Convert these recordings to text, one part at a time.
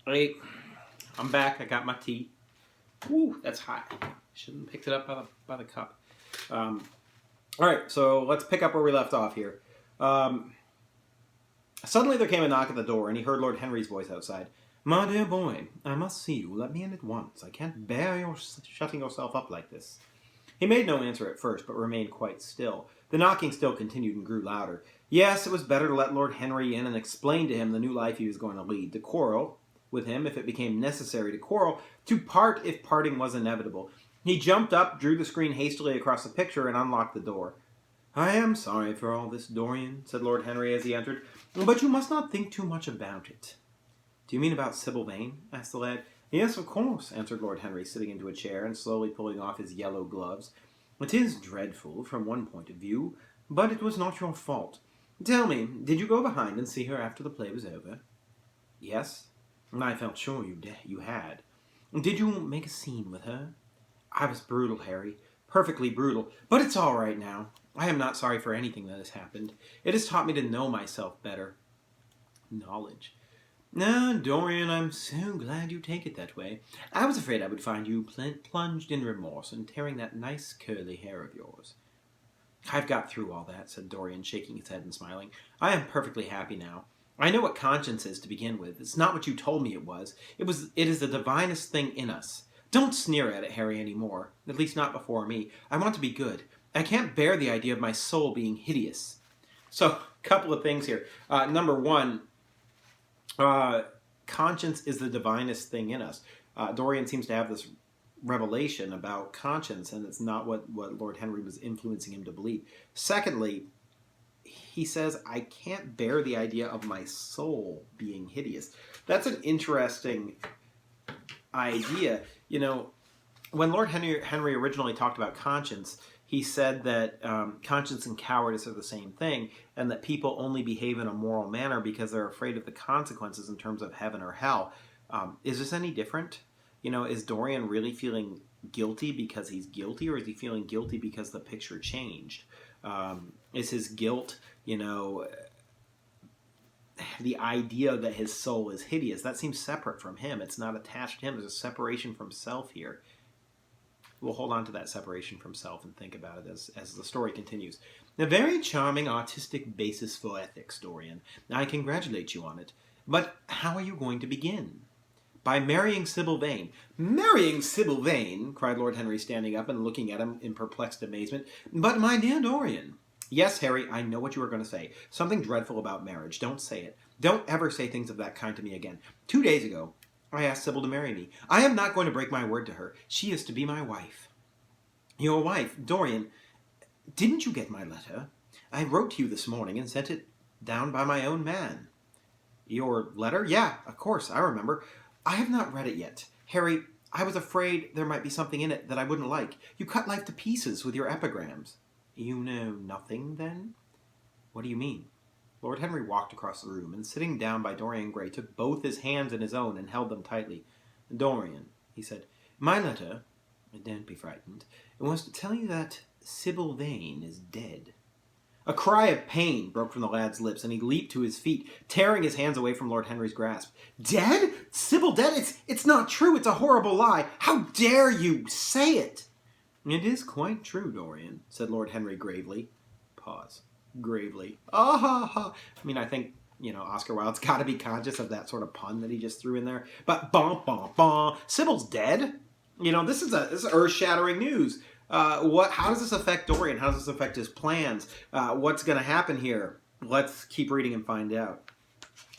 Hey, I'm back. I got my tea. Woo, that's hot. Shouldn't have picked it up by the cup. All right, so let's pick up where we left off here. Suddenly there came a knock at the door, and he heard Lord Henry's voice outside. "My dear boy, I must see you. Let me in at once. I can't bear your shutting yourself up like this." He made no answer at first, but remained quite still. The knocking still continued and grew louder. Yes, it was better to let Lord Henry in and explain to him the new life he was going to lead, to quarrel with him if it became necessary to quarrel, to part if parting was inevitable. He jumped up, drew the screen hastily across the picture, and unlocked the door. "I am sorry for all this, Dorian," said Lord Henry as he entered, "but you must not think too much about it." "Do you mean about Sybil Vane?" asked the lad. "Yes, of course," answered Lord Henry, sitting into a chair and slowly pulling off his yellow gloves. "It is dreadful from one point of view, but it was not your fault. Tell me, did you go behind and see her after the play was over?" "Yes." "I felt sure you had. Did you make a scene with her?" "I was brutal, Harry. Perfectly brutal. But it's all right now. I am not sorry for anything that has happened. It has taught me to know myself better." Knowledge. "Ah, Dorian, I'm so glad you take it that way. I was afraid I would find you plunged in remorse and tearing that nice curly hair of yours." "I've got through all that," said Dorian, shaking his head and smiling. "I am perfectly happy now. I know what conscience is to begin with. It's not what you told me it was. It is the divinest thing in us. Don't sneer at it, Harry, any more. At least not before me. I want to be good. I can't bear the idea of my soul being hideous." So, a couple of things here. Number one, conscience is the divinest thing in us. Dorian seems to have this revelation about conscience, and it's not what Lord Henry was influencing him to believe. Secondly, he says, "I can't bear the idea of my soul being hideous." That's an interesting idea. You know, when Lord Henry originally talked about conscience, he said that conscience and cowardice are the same thing, and that people only behave in a moral manner because they're afraid of the consequences in terms of heaven or hell. Is this any different? You know, is Dorian really feeling guilty because he's guilty, or is he feeling guilty because the picture changed? Is his guilt, the idea that his soul is hideous? That seems separate from him. It's not attached to him. There's a separation from self here. We'll hold on to that separation from self and think about it as the story continues. "A very charming artistic basis for ethics, Dorian. I congratulate you on it. But how are you going to begin?" "By marrying Sybil Vane." "Marrying Sybil Vane?" cried Lord Henry, standing up and looking at him in perplexed amazement. "But my dear Dorian." "Yes, Harry, I know what you are going to say. Something dreadful about marriage. Don't say it. Don't ever say things of that kind to me again. 2 days ago, I asked Sybil to marry me. I am not going to break my word to her. She is to be my wife." "Your wife? Dorian, didn't you get my letter? I wrote to you this morning and sent it down by my own man." "Your letter? Yeah, of course, I remember. I have not read it yet. Harry, I was afraid there might be something in it that I wouldn't like. You cut life to pieces with your epigrams." "You know nothing, then?" "What do you mean?" Lord Henry walked across the room, and sitting down by Dorian Gray, took both his hands in his own and held them tightly. "Dorian," he said, "my letter, don't be frightened, was to tell you that Sybil Vane is dead." A cry of pain broke from the lad's lips, and he leaped to his feet, tearing his hands away from Lord Henry's grasp. "Dead? Sybil dead? It's not true. It's a horrible lie. How dare you say it?" "It is quite true, Dorian," said Lord Henry gravely. Pause. Gravely. Ah ha ha. I mean, I think, Oscar Wilde's got to be conscious of that sort of pun that he just threw in there. But bon bon bon. Sybil's dead? This is earth-shattering news. How does this affect Dorian? How does this affect his plans? What's going to happen here? Let's keep reading and find out.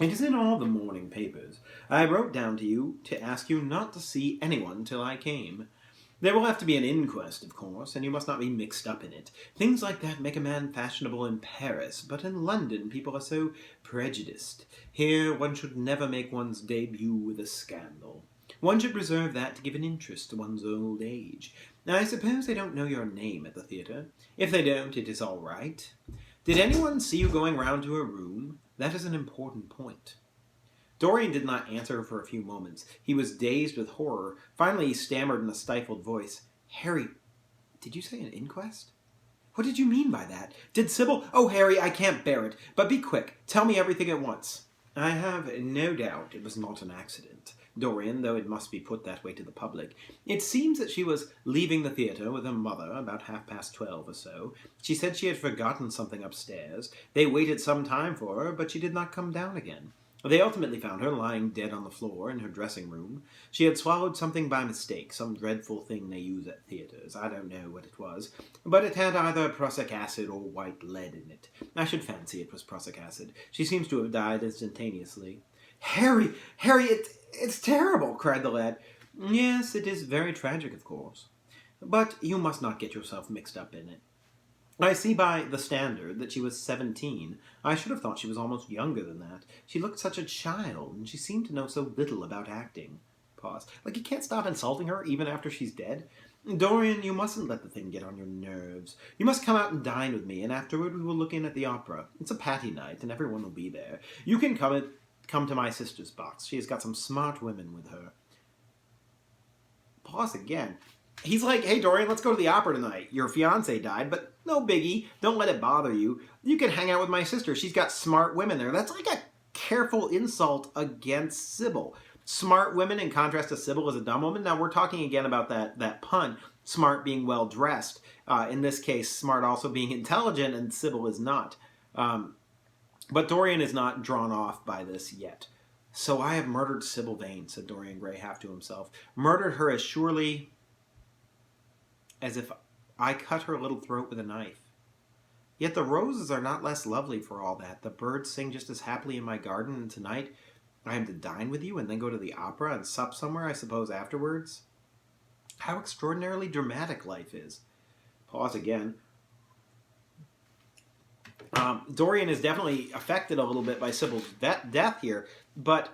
"It is in all the morning papers. I wrote down to you to ask you not to see anyone till I came. There will have to be an inquest, of course, and you must not be mixed up in it. Things like that make a man fashionable in Paris, but in London people are so prejudiced. Here one should never make one's debut with a scandal. One should reserve that to give an interest to one's old age. I suppose they don't know your name at the theatre. If they don't, it is all right. Did anyone see you going round to her room? That is an important point." Dorian did not answer for a few moments. He was dazed with horror. Finally he stammered in a stifled voice. "Harry, did you say an inquest? What did you mean by that? Did Sybil—" "Oh, Harry, I can't bear it. But be quick. Tell me everything at once." I have no doubt it was not an accident, Dorian, though it must be put that way to the public. It seems that she was leaving the theatre with her mother about 12:30 or so. She said she had forgotten something upstairs. They waited some time for her, but she did not come down again. They ultimately found her lying dead on the floor in her dressing room. She had swallowed something by mistake, some dreadful thing they use at theatres. I don't know what it was, but it had either prussic acid or white lead in it. I should fancy it was prussic acid. She seems to have died instantaneously. Harry! Harry, it's terrible, cried the lad. Yes, it is very tragic, of course. But you must not get yourself mixed up in it. I see by the standard that she was 17. I should have thought she was almost younger than that. She looked such a child, and she seemed to know so little about acting. Pause. Like, you can't stop insulting her even after she's dead? Dorian, you mustn't let the thing get on your nerves. You must come out and dine with me, and afterward we will look in at the opera. It's a patty night, and everyone will be there. You can come to my sister's box. She has got some smart women with her. Pause again. He's like, hey, Dorian, let's go to the opera tonight. Your fiancé died, but no biggie. Don't let it bother you. You can hang out with my sister. She's got smart women there. That's like a careful insult against Sybil. Smart women in contrast to Sybil as a dumb woman. Now, we're talking again about that pun, smart being well-dressed. In this case, smart also being intelligent, and Sybil is not. But Dorian is not drawn off by this yet. So I have murdered Sybil Vane, said Dorian Gray half to himself. Murdered her as surely as if I cut her little throat with a knife. Yet the roses are not less lovely for all that. The birds sing just as happily in my garden, and tonight I am to dine with you and then go to the opera and sup somewhere, I suppose, afterwards. How extraordinarily dramatic life is. Pause again. Dorian is definitely affected a little bit by Sybil's death here, but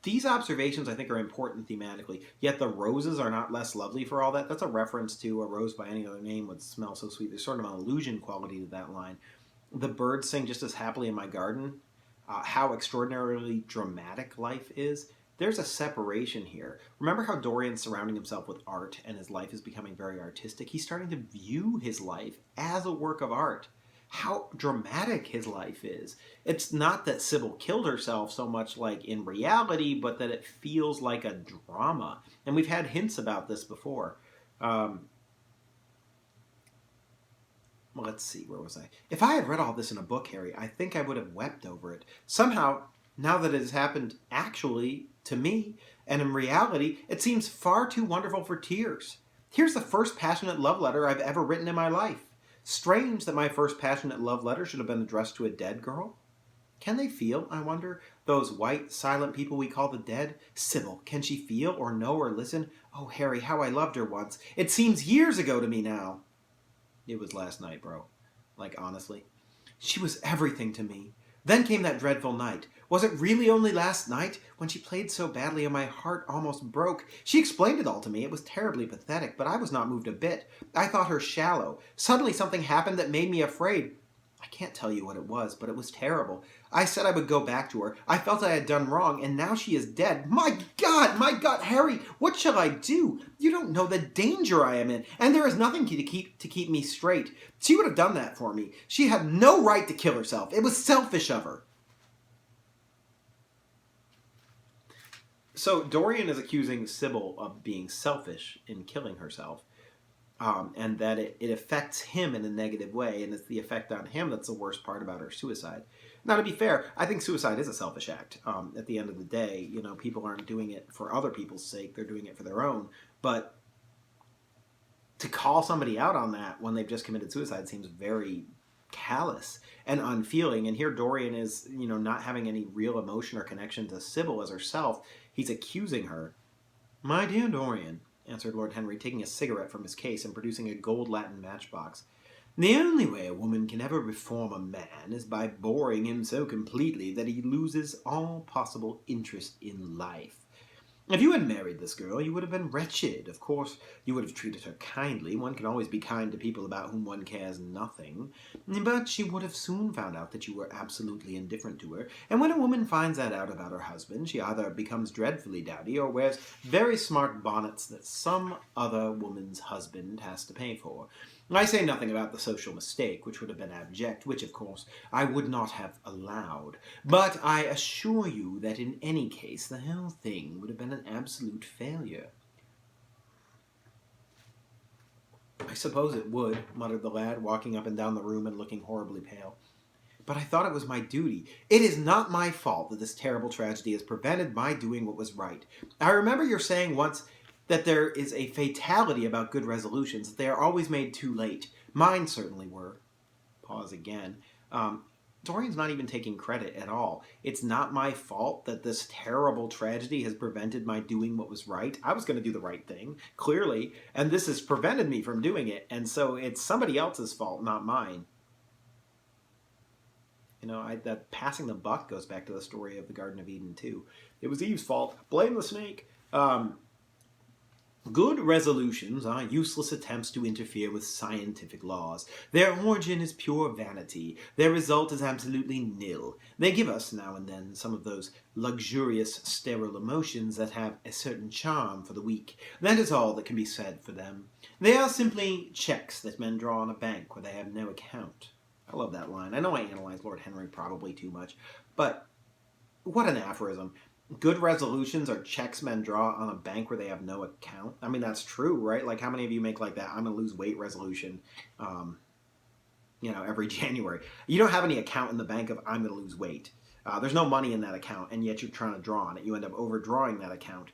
these observations, I think, are important thematically. Yet the roses are not less lovely for all that. That's a reference to a rose by any other name would smell so sweet. There's sort of an allusion quality to that line. The birds sing just as happily in my garden. How extraordinarily dramatic life is. There's a separation here. Remember how Dorian's surrounding himself with art and his life is becoming very artistic? He's starting to view his life as a work of art. How dramatic his life is. It's not that Sybil killed herself so much like in reality, but that it feels like a drama. And we've had hints about this before. Let's see, where was I? If I had read all this in a book, Harry, I think I would have wept over it. Somehow, now that it has happened actually to me, and in reality, it seems far too wonderful for tears. Here's the first passionate love letter I've ever written in my life. Strange that my first passionate love letter should have been addressed to a dead girl. Can they feel, I wonder, those white, silent people we call the dead? Sybil, can she feel or know or listen? Oh, Harry, how I loved her once. It seems years ago to me now. It was last night, bro. Like, honestly. She was everything to me. Then came that dreadful night. Was it really only last night? When she played so badly and my heart almost broke. She explained it all to me. It was terribly pathetic, but I was not moved a bit. I thought her shallow. Suddenly something happened that made me afraid. I can't tell you what it was, but it was terrible. I said I would go back to her. I felt I had done wrong, and now she is dead. My God, Harry, what shall I do? You don't know the danger I am in, and there is nothing to keep me straight. She would have done that for me. She had no right to kill herself. It was selfish of her. So Dorian is accusing Sybil of being selfish in killing herself. And that it affects him in a negative way, and it's the effect on him that's the worst part about her suicide. Now, to be fair, I think suicide is a selfish act. At the end of the day, you know, people aren't doing it for other people's sake; they're doing it for their own. But to call somebody out on that when they've just committed suicide seems very callous and unfeeling. And here Dorian is, you know, not having any real emotion or connection to Sybil as herself. He's accusing her. My dear Dorian, answered Lord Henry, taking a cigarette from his case and producing a gold Latin matchbox. The only way a woman can ever reform a man is by boring him so completely that he loses all possible interest in life. If you had married this girl, you would have been wretched. Of course, you would have treated her kindly. One can always be kind to people about whom one cares nothing. But she would have soon found out that you were absolutely indifferent to her. And when a woman finds that out about her husband, she either becomes dreadfully dowdy or wears very smart bonnets that some other woman's husband has to pay for. I say nothing about the social mistake, which would have been abject, which, of course, I would not have allowed. But I assure you that in any case, the whole thing would have been an absolute failure. I suppose it would, muttered the lad, walking up and down the room and looking horribly pale. But I thought it was my duty. It is not my fault that this terrible tragedy has prevented my doing what was right. I remember your saying once that there is a fatality about good resolutions, that they are always made too late. Mine certainly were. Pause again. Dorian's not even taking credit at all. It's not my fault that this terrible tragedy has prevented my doing what was right. I was going to do the right thing, clearly, and this has prevented me from doing it, and so it's somebody else's fault, not mine. You know, that passing the buck goes back to the story of the Garden of Eden, too. It was Eve's fault. Blame the snake. Good resolutions are useless attempts to interfere with scientific laws. Their origin is pure vanity. Their result is absolutely nil. They give us, now and then, some of those luxurious, sterile emotions that have a certain charm for the weak. That is all that can be said for them. They are simply checks that men draw on a bank where they have no account. I love that line. I know I analyzed Lord Henry probably too much, but what an aphorism. Good resolutions are checks men draw on a bank where they have no account. I mean, that's true, right? Like, how many of you make like that, I'm going to lose weight resolution, every January? You don't have any account in the bank of, I'm going to lose weight. There's no money in that account, and yet you're trying to draw on it. You end up overdrawing that account.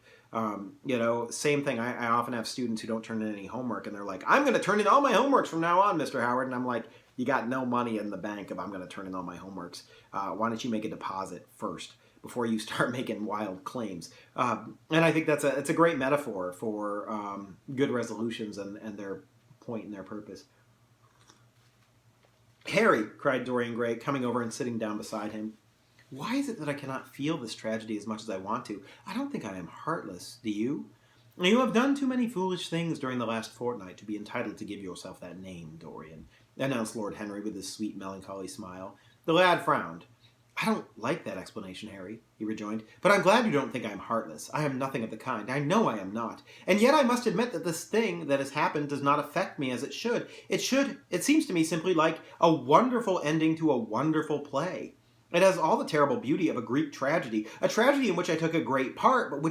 Same thing. I often have students who don't turn in any homework, and they're like, I'm going to turn in all my homeworks from now on, Mr. Howard. And I'm like, you got no money in the bank if I'm going to turn in all my homeworks. Why don't you make a deposit first before you start making wild claims? And I think it's a great metaphor for good resolutions and their point and their purpose. Harry, cried Dorian Gray, coming over and sitting down beside him. Why is it that I cannot feel this tragedy as much as I want to? I don't think I am heartless. Do you? You have done too many foolish things during the last fortnight to be entitled to give yourself that name, Dorian, announced Lord Henry with his sweet, melancholy smile. The lad frowned. I don't like that explanation, Harry, he rejoined, but I'm glad you don't think I am heartless. I am nothing of the kind. I know I am not. And yet I must admit that this thing that has happened does not affect me as it should. It seems to me simply like a wonderful ending to a wonderful play. It has all the terrible beauty of a Greek tragedy, a tragedy in which I took a great part, but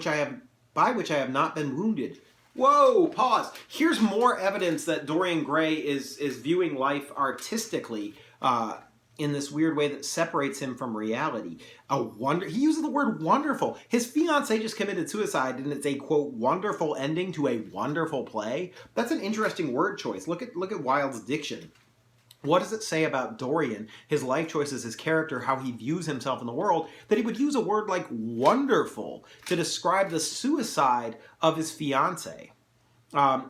by which I have not been wounded. Whoa, pause. Here's more evidence that Dorian Gray is viewing life artistically in this weird way that separates him from reality. He uses the word wonderful. His fiancée just committed suicide, and it's a, quote, wonderful ending to a wonderful play. That's an interesting word choice. Look at Wilde's diction. What does it say about Dorian, his life choices, his character, how he views himself in the world, that he would use a word like wonderful to describe the suicide of his fiancée?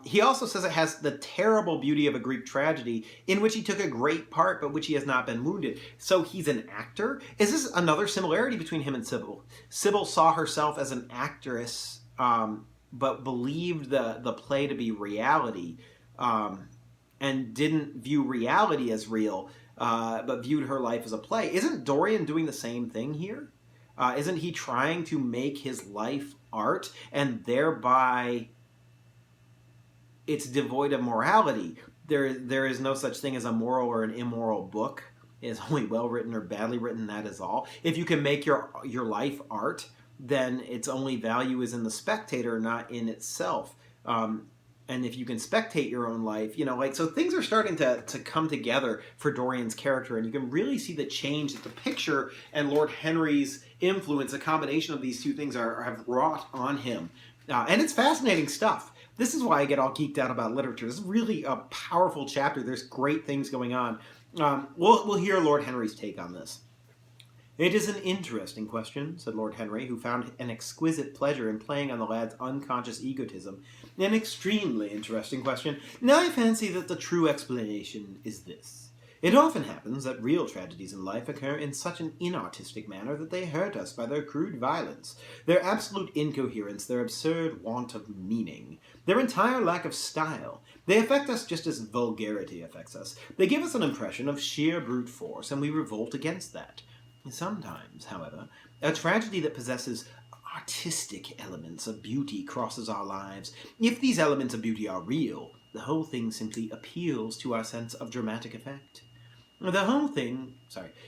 He also says it has the terrible beauty of a Greek tragedy in which he took a great part, but which he has not been wounded. So he's an actor? Is this another similarity between him and Sybil? Sybil saw herself as an actress, but believed the play to be reality, and didn't view reality as real, but viewed her life as a play. Isn't Dorian doing the same thing here? Isn't he trying to make his life art, and thereby it's devoid of morality? There is no such thing as a moral or an immoral book. It is only well written or badly written, that is all. If you can make your life art, then its only value is in the spectator, not in itself. And if you can spectate your own life, so things are starting to come together for Dorian's character, and you can really see the change that the picture and Lord Henry's influence, a combination of these two things, have wrought on him. And it's fascinating stuff. This is why I get all geeked out about literature. This is really a powerful chapter. There's great things going on. We'll hear Lord Henry's take on this. It is an interesting question, said Lord Henry, who found an exquisite pleasure in playing on the lad's unconscious egotism. An extremely interesting question. Now I fancy that the true explanation is this. It often happens that real tragedies in life occur in such an inartistic manner that they hurt us by their crude violence, their absolute incoherence, their absurd want of meaning, their entire lack of style. They affect us just as vulgarity affects us. They give us an impression of sheer brute force, and we revolt against that. Sometimes, however, a tragedy that possesses artistic elements of beauty crosses our lives. If these elements of beauty are real, The whole thing simply appeals to our sense of dramatic effect.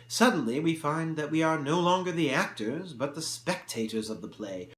Suddenly we find that we are no longer the actors, but the spectators of the play.